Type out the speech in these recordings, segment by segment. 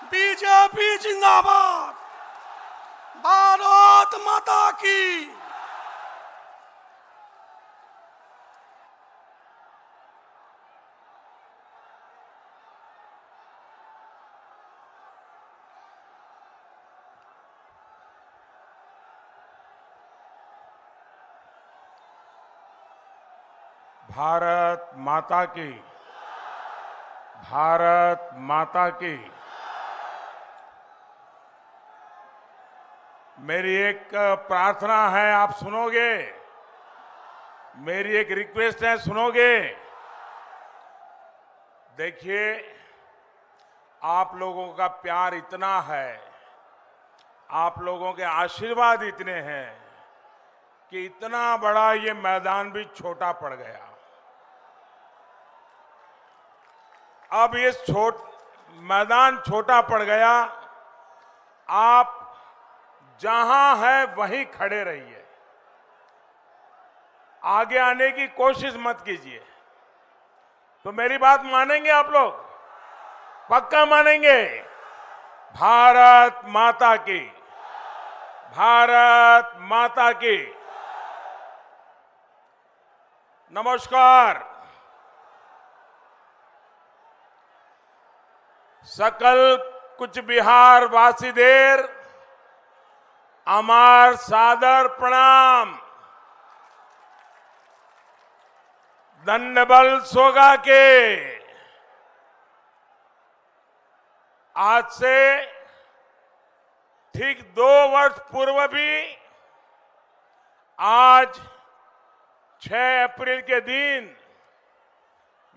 BJP जिंदाबाद। भारत माता की। भारत माता की। भारत माता की। मेरी एक प्रार्थना है, आप सुनोगे? मेरी एक रिक्वेस्ट है, सुनोगे? देखिए, आप लोगों का प्यार इतना है, आप लोगों के आशीर्वाद इतने हैं कि इतना बड़ा ये मैदान भी छोटा पड़ गया। अब ये मैदान छोटा पड़ गया। आप जहां है वहीं खड़े रहिए, आगे आने की कोशिश मत कीजिए। तो मेरी बात मानेंगे आप लोग? पक्का मानेंगे? भारत माता की। भारत माता की। नमस्कार। सकल कुछ बिहार वासीदेर अमार सादर प्रणाम। दंडबल सोगा के। आज से ठीक 2 वर्ष पूर्व भी आज 6 अप्रैल के दिन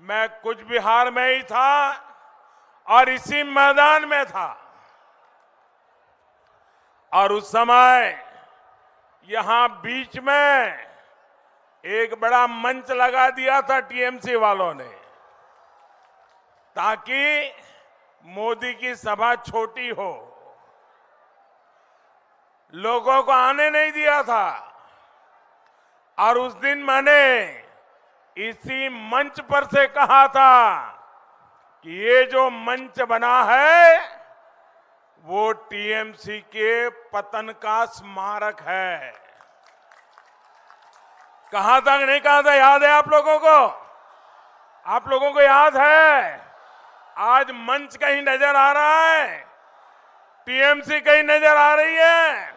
मैं कुछ बिहार में ही था और इसी मैदान में था। और उस समय यहां बीच में एक बड़ा मंच लगा दिया था टीएमसी वालों ने, ताकि मोदी की सभा छोटी हो। लोगों को आने नहीं दिया था। और उस दिन मैंने इसी मंच पर से कहा था कि ये जो मंच बना है वो टीएमसी के पतन का स्मारक है। कहा था कि नहीं कहा था? याद है आप लोगों को? आप लोगों को याद है? आज मंच कहीं नजर आ रहा है, टीएमसी कहीं नजर आ रही है।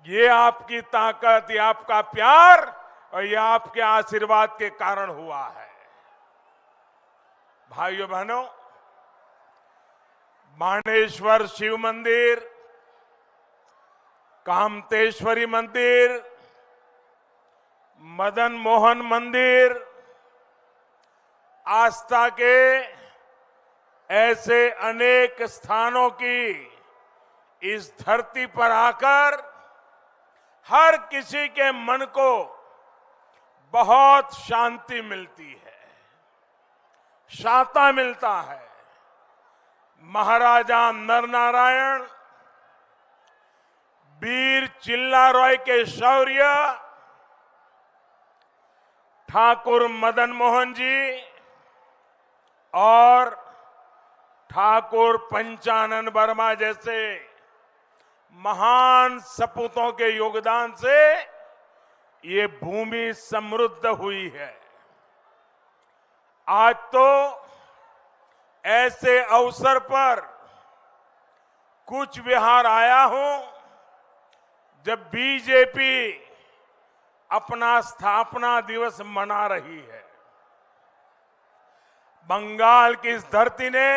ये आपकी ताकत, ये आपका प्यार और ये आपके आशीर्वाद के कारण हुआ है। भाइयों बहनों, बाणेश्वर शिव मंदिर, कामतेश्वरी मंदिर, मदन मोहन मंदिर, आस्था के ऐसे अनेक स्थानों की इस धरती पर आकर हर किसी के मन को बहुत शांति मिलती है, शांता मिलता है। महाराजा नरनारायण, वीर चिल्ला रॉय के शौर्य, ठाकुर मदन मोहन जी और ठाकुर पंचानन वर्मा जैसे महान सपूतों के योगदान से ये भूमि समृद्ध हुई है। आज तो ऐसे अवसर पर कुछ बिहार आया हूं जब बीजेपी अपना स्थापना दिवस मना रही है। बंगाल की इस धरती ने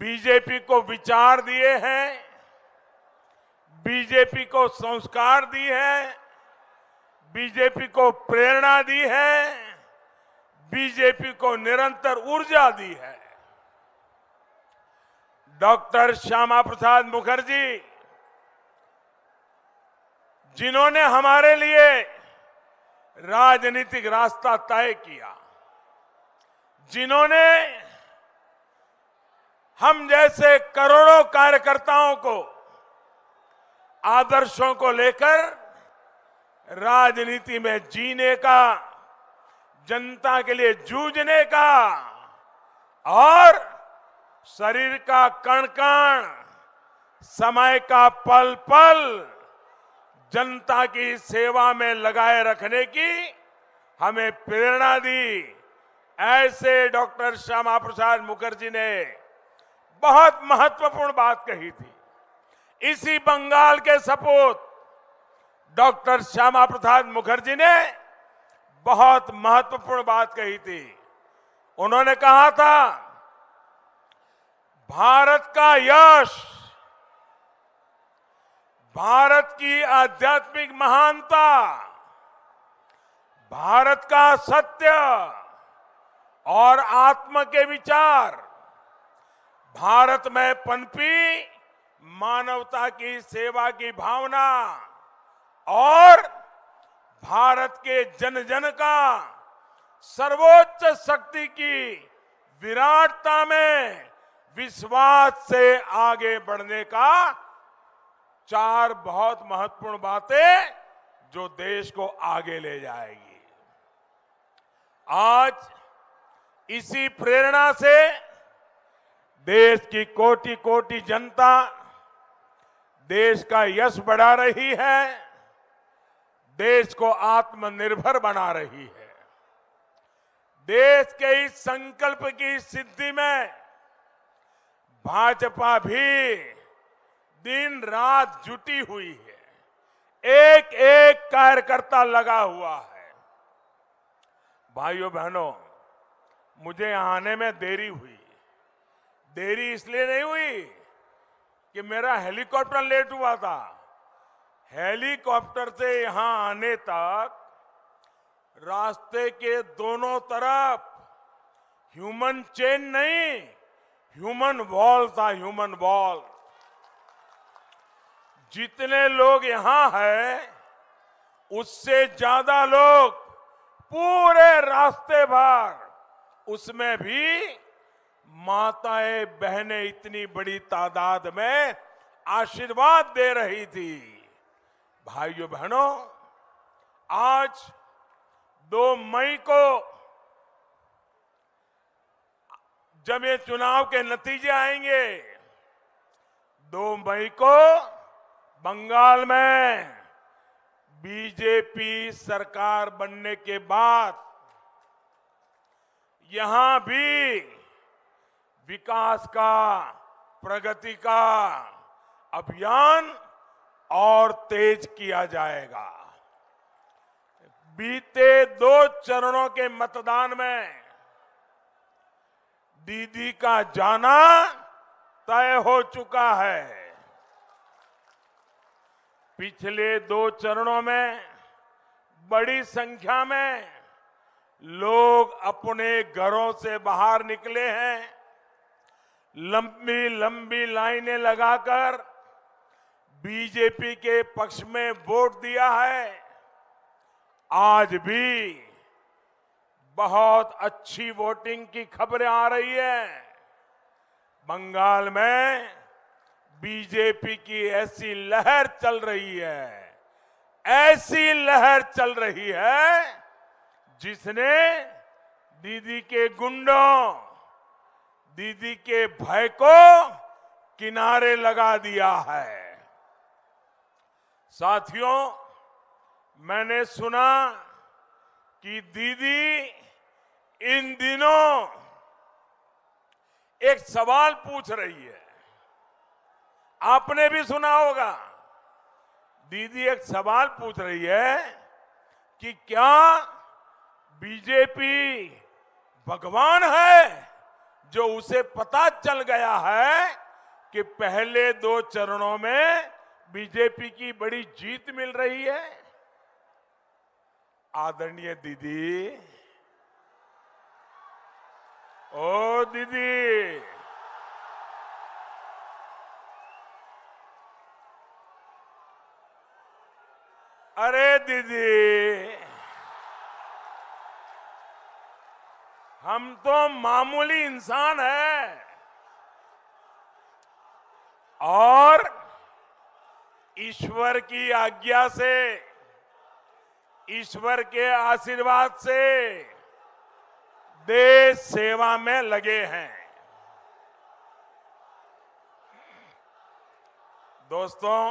बीजेपी को विचार दिए हैं, बीजेपी को संस्कार दी है, बीजेपी को प्रेरणा दी है, बीजेपी को निरंतर ऊर्जा दी है। डॉक्टर श्यामा प्रसाद मुखर्जी, जिन्होंने हमारे लिए राजनीतिक रास्ता तय किया, जिन्होंने हम जैसे करोड़ों कार्यकर्ताओं को आदर्शों को लेकर राजनीति में जीने का, जनता के लिए जूझने का और शरीर का कण कण, समय का पल पल जनता की सेवा में लगाए रखने की हमें प्रेरणा दी। ऐसे डॉक्टर श्यामा प्रसाद मुखर्जी ने बहुत महत्वपूर्ण बात कही थी। इसी बंगाल के सपूत डॉक्टर श्यामा प्रसाद मुखर्जी ने बहुत महत्वपूर्ण बात कही थी। उन्होंने कहा था, भारत का यश, भारत की आध्यात्मिक महानता, भारत का सत्य और आत्म के विचार, भारत में पनपी मानवता की सेवा की भावना और भारत के जन जन का सर्वोच्च शक्ति की विराटता में विश्वास से आगे बढ़ने का 4 बहुत महत्वपूर्ण बातें जो देश को आगे ले जाएगी। आज इसी प्रेरणा से देश की कोटि कोटि जनता देश का यश बढ़ा रही है, देश को आत्मनिर्भर बना रही है। देश के इस संकल्प की सिद्धि में भाजपा भी दिन रात जुटी हुई है, एक एक कार्यकर्ता लगा हुआ है। भाइयों बहनों, मुझे यहां आने में देरी हुई। देरी इसलिए नहीं हुई कि मेरा हेलीकॉप्टर लेट हुआ था। हेलीकॉप्टर से यहां आने तक रास्ते के दोनों तरफ ह्यूमन चेन नहीं, ह्यूमन वॉल था, ह्यूमन वॉल। जितने लोग यहां हैं उससे ज्यादा लोग पूरे रास्ते भर, उसमें भी माताएं बहनें इतनी बड़ी तादाद में आशीर्वाद दे रही थी। भाइयों बहनों, आज 2 मई को जब ये चुनाव के नतीजे आएंगे, 2 मई को बंगाल में बीजेपी सरकार बनने के बाद यहां भी विकास का, प्रगति का अभियान और तेज किया जाएगा। बीते 2 चरणों के मतदान में दीदी का जाना तय हो चुका है। पिछले 2 चरणों में बड़ी संख्या में लोग अपने घरों से बाहर निकले हैं, लंबी लंबी लाइनें लगाकर बीजेपी के पक्ष में वोट दिया है। आज भी बहुत अच्छी वोटिंग की खबरें आ रही है। बंगाल में बीजेपी की ऐसी लहर चल रही है, ऐसी लहर चल रही है जिसने दीदी के गुंडों, दीदी के भय को किनारे लगा दिया है। साथियों, मैंने सुना कि दीदी इन दिनों एक सवाल पूछ रही है। आपने भी सुना होगा, दीदी एक सवाल पूछ रही है कि क्या बीजेपी भगवान है जो उसे पता चल गया है कि पहले 2 चरणों में बीजेपी की बड़ी जीत मिल रही है। आदरणीय दीदी, ओ दीदी, अरे दीदी, हम तो मामूली इंसान हैं और ईश्वर की आज्ञा से, ईश्वर के आशीर्वाद से देश सेवा में लगे हैं। दोस्तों